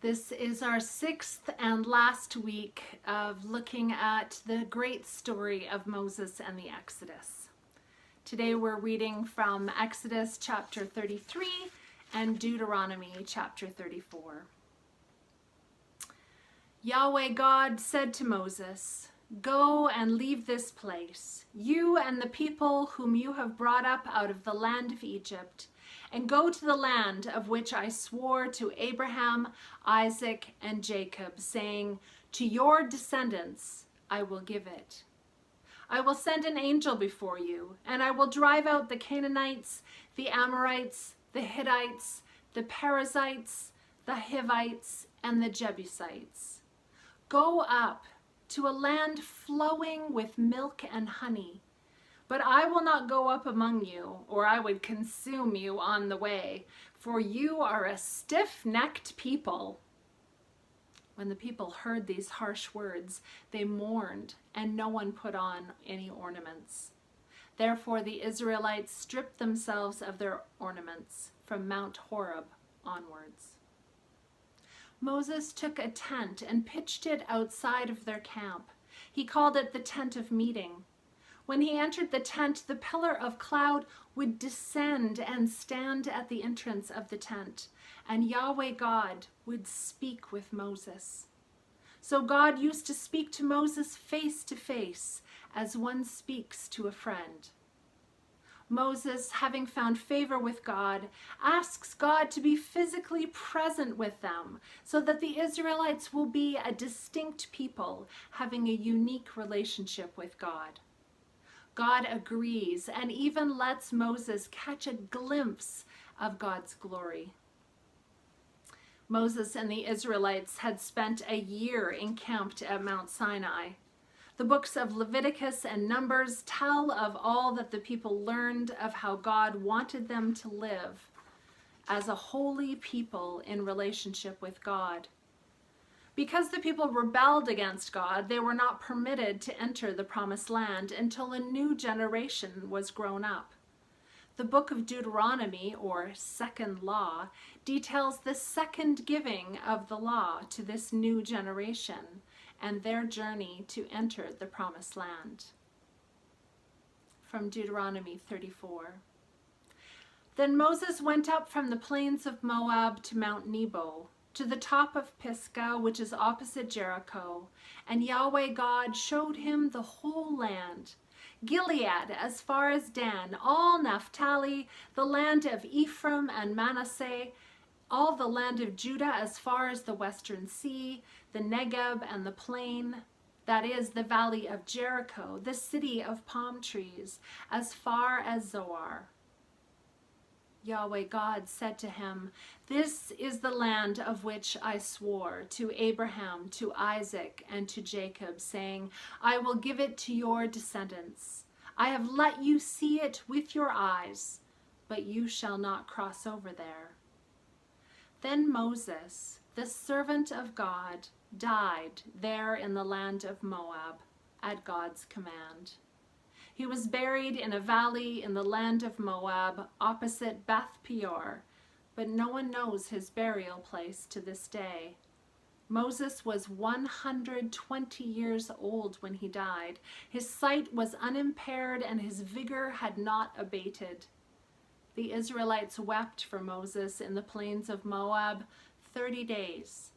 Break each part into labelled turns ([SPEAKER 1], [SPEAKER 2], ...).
[SPEAKER 1] This is our sixth and last week of looking at the great story of Moses and the Exodus. Today we're reading from Exodus chapter 33 and Deuteronomy chapter 34. Yahweh God said to Moses, "Go and leave this place, you and the people whom you have brought up out of the land of Egypt, and go to the land of which I swore to Abraham, Isaac, and Jacob, saying, 'To your descendants I will give it.' I will send an angel before you, and I will drive out the Canaanites, the Amorites, the Hittites, the Perizzites, the Hivites, and the Jebusites. Go up to a land flowing with milk and honey. But I will not go up among you, or I would consume you on the way, for you are a stiff-necked people." When the people heard these harsh words, they mourned, and no one put on any ornaments. Therefore the Israelites stripped themselves of their ornaments from Mount Horeb onwards. Moses took a tent and pitched it outside of their camp. He called it the tent of meeting. When he entered the tent, the pillar of cloud would descend and stand at the entrance of the tent, and Yahweh God would speak with Moses. So God used to speak to Moses face to face, as one speaks to a friend. Moses, having found favor with God, asks God to be physically present with them, so that the Israelites will be a distinct people, having a unique relationship with God. God agrees and even lets Moses catch a glimpse of God's glory. Moses and the Israelites had spent a year encamped at Mount Sinai. The books of Leviticus and Numbers tell of all that the people learned of how God wanted them to live as a holy people in relationship with God. Because the people rebelled against God, they were not permitted to enter the promised land until a new generation was grown up. The book of Deuteronomy, or second law, details the second giving of the law to this new generation and their journey to enter the promised land. From Deuteronomy 34. Then Moses went up from the plains of Moab to Mount Nebo, to the top of Pisgah, which is opposite Jericho, and Yahweh God showed him the whole land, Gilead as far as Dan, all Naphtali, the land of Ephraim and Manasseh, all the land of Judah as far as the western sea, the Negeb and the plain, that is, the valley of Jericho, the city of palm trees, as far as Zoar. Yahweh God said to him, "This is the land of which I swore to Abraham, to Isaac, and to Jacob, saying, 'I will give it to your descendants.' I have let you see it with your eyes, but you shall not cross over there." Then Moses, the servant of God, died there in the land of Moab at God's command. He was buried in a valley in the land of Moab opposite Beth Peor, but no one knows his burial place to this day. Moses was 120 years old when he died. His sight was unimpaired and his vigor had not abated. The Israelites wept for Moses in the plains of Moab 30 days.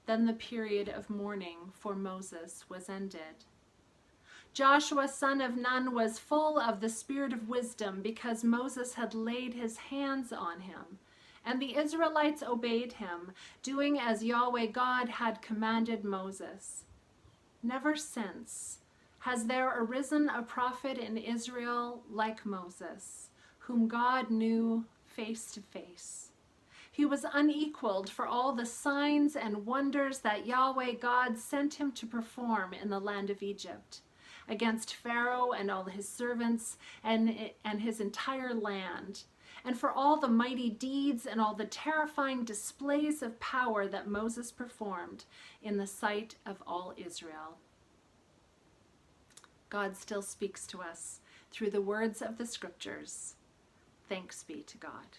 [SPEAKER 1] Then the period of mourning for Moses was ended. Joshua, son of Nun, was full of the spirit of wisdom because Moses had laid his hands on him. And the Israelites obeyed him, doing as Yahweh God had commanded Moses. Never since has there arisen a prophet in Israel like Moses, whom God knew face to face. He was unequaled for all the signs and wonders that Yahweh God sent him to perform in the land of Egypt, against Pharaoh and all his servants and his entire land, and for all the mighty deeds and all the terrifying displays of power that Moses performed in the sight of all Israel. God still speaks to us through the words of the scriptures. Thanks be to God.